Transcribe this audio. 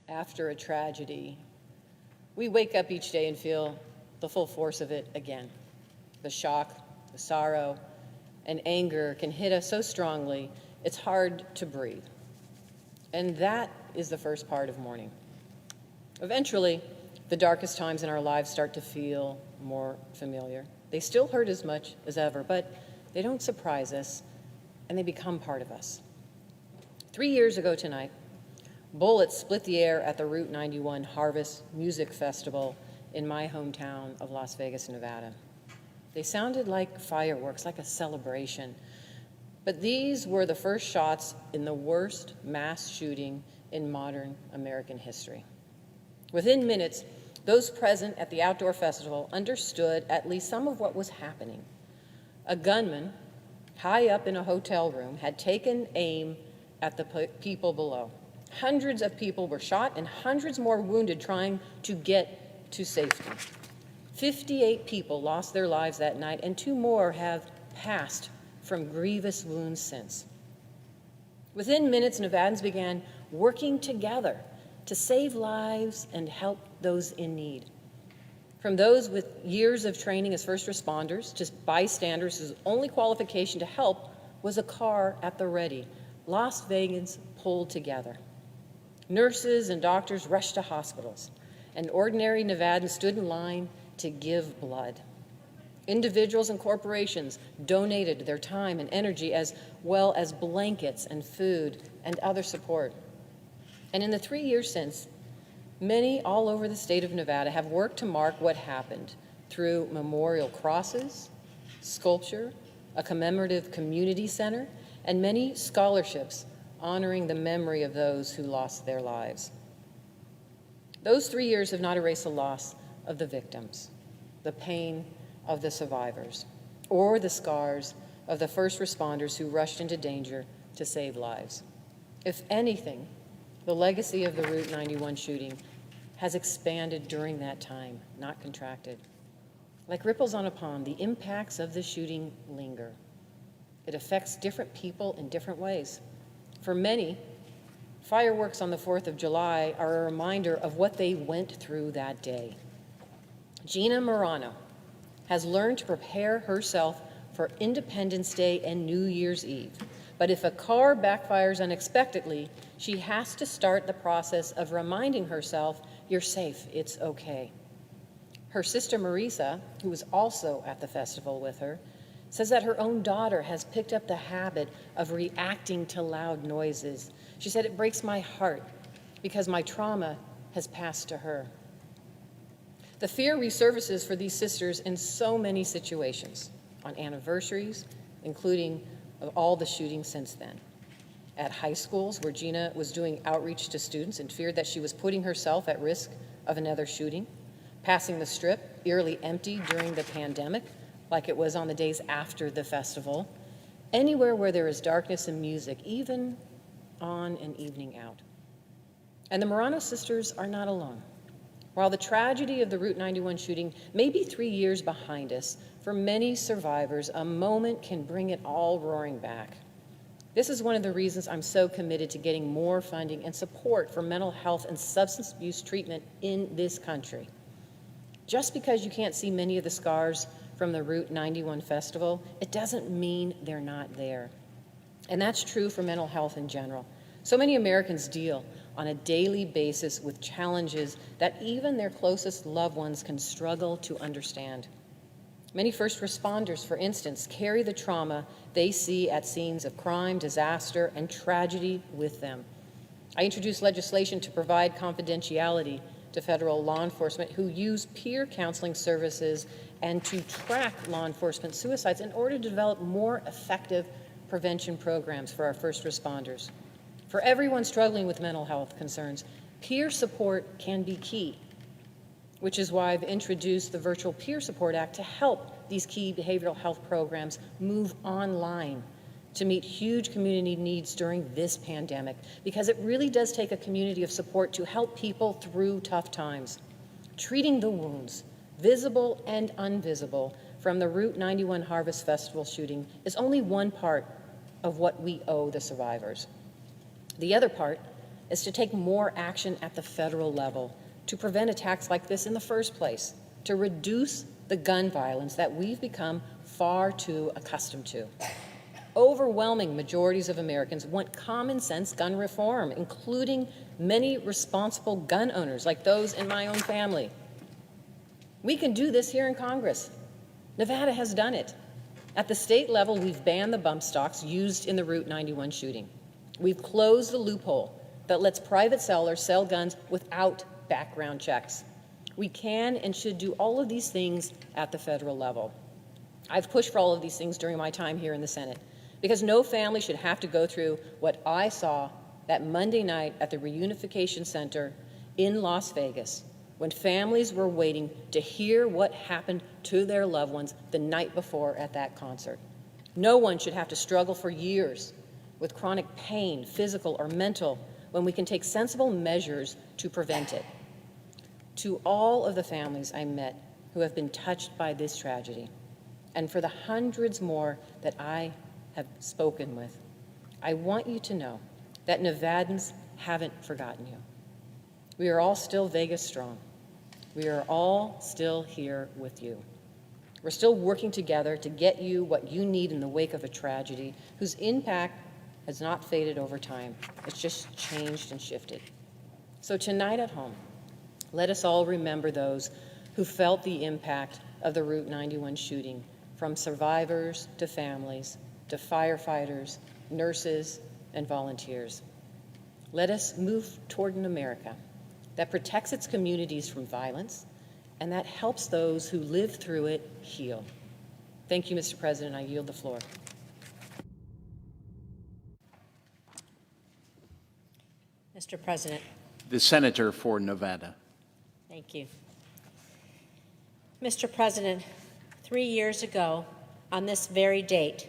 after a tragedy, we wake up each day and feel the full force of it again. The shock, the sorrow, and anger can hit us so strongly, it's hard to breathe. And that is the first part of mourning. Eventually, the darkest times in our lives start to feel more familiar. They still hurt as much as ever, but they don't surprise us, and they become part of us. 3 years ago tonight, bullets split the air at the Route 91 Harvest Music Festival in my hometown of Las Vegas, Nevada. They sounded like fireworks, like a celebration. But these were the first shots in the worst mass shooting in modern American history. Within minutes, those present at the outdoor festival understood at least some of what was happening. A gunman, high up in a hotel room, had taken aim at the people below. Hundreds of people were shot and hundreds more wounded trying to get to safety. 58 people lost their lives that night, and 2 more have passed from grievous wounds since. Within minutes, Nevadans began working together to save lives and help those in need. From those with years of training as first responders to bystanders whose only qualification to help was a car at the ready, Las Vegans pulled together. Nurses and doctors rushed to hospitals, and ordinary Nevadans stood in line to give blood. Individuals and corporations donated their time and energy, as well as blankets and food and other support. And in the 3 years since, many all over the state of Nevada have worked to mark what happened through memorial crosses, sculpture, a commemorative community center, and many scholarships honoring the memory of those who lost their lives. Those 3 years have not erased the loss of the victims, the pain of the survivors, or the scars of the first responders who rushed into danger to save lives. If anything, the legacy of the Route 91 shooting has expanded during that time, not contracted. Like ripples on a pond, the impacts of the shooting linger. It affects different people in different ways. For many, fireworks on the 4th of July are a reminder of what they went through that day. Gina Morano has learned to prepare herself for Independence Day and New Year's Eve. But if a car backfires unexpectedly, she has to start the process of reminding herself, you're safe, it's okay. Her sister Marisa, who was also at the festival with her, says that her own daughter has picked up the habit of reacting to loud noises. She said, it breaks my heart because my trauma has passed to her. The fear resurfaces for these sisters in so many situations, on anniversaries, including of all the shootings since then. At high schools, where Gina was doing outreach to students and feared that she was putting herself at risk of another shooting. Passing the Strip, eerily empty during the pandemic, like it was on the days after the festival. Anywhere where there is darkness and music, even on an evening out. And the Morano sisters are not alone. While the tragedy of the Route 91 shooting may be 3 years behind us, for many survivors, a moment can bring it all roaring back. This is one of the reasons I'm so committed to getting more funding and support for mental health and substance abuse treatment in this country. Just because you can't see many of the scars from the Route 91 festival, it doesn't mean they're not there. And that's true for mental health in general. So many Americans deal on a daily basis with challenges that even their closest loved ones can struggle to understand. Many first responders, for instance, carry the trauma they see at scenes of crime, disaster, and tragedy with them. I introduced legislation to provide confidentiality to federal law enforcement who use peer counseling services and to track law enforcement suicides in order to develop more effective prevention programs for our first responders. For everyone struggling with mental health concerns, peer support can be key, which is why I've introduced the Virtual Peer Support Act to help these key behavioral health programs move online to meet huge community needs during this pandemic, because it really does take a community of support to help people through tough times. Treating the wounds, visible and invisible, from the Route 91 Harvest Festival shooting is only one part of what we owe the survivors. The other part is to take more action at the federal level to prevent attacks like this in the first place, to reduce the gun violence that we've become far too accustomed to. Overwhelming majorities of Americans want common sense gun reform, including many responsible gun owners like those in my own family. We can do this here in Congress. Nevada has done it. At the state level, we've banned the bump stocks used in the Route 91 shooting. We've closed the loophole that lets private sellers sell guns without background checks. We can and should do all of these things at the federal level. I've pushed for all of these things during my time here in the Senate, because no family should have to go through what I saw that Monday night at the Reunification Center in Las Vegas, when families were waiting to hear what happened to their loved ones the night before at that concert. No one should have to struggle for years with chronic pain, physical or mental, when we can take sensible measures to prevent it. To all of the families I met who have been touched by this tragedy, and for the hundreds more that I have spoken with, I want you to know that Nevadans haven't forgotten you. We are all still Vegas strong. We are all still here with you. We're still working together to get you what you need in the wake of a tragedy whose impact has not faded over time. It's just changed and shifted. So tonight at home, let us all remember those who felt the impact of the Route 91 shooting, from survivors to families, to firefighters, nurses, and volunteers. Let us move toward an America that protects its communities from violence and that helps those who live through it heal. Thank you, Mr. President. I yield the floor. Mr. President. The Senator for Nevada. Thank you. Mr. President, 3 years ago, on this very date,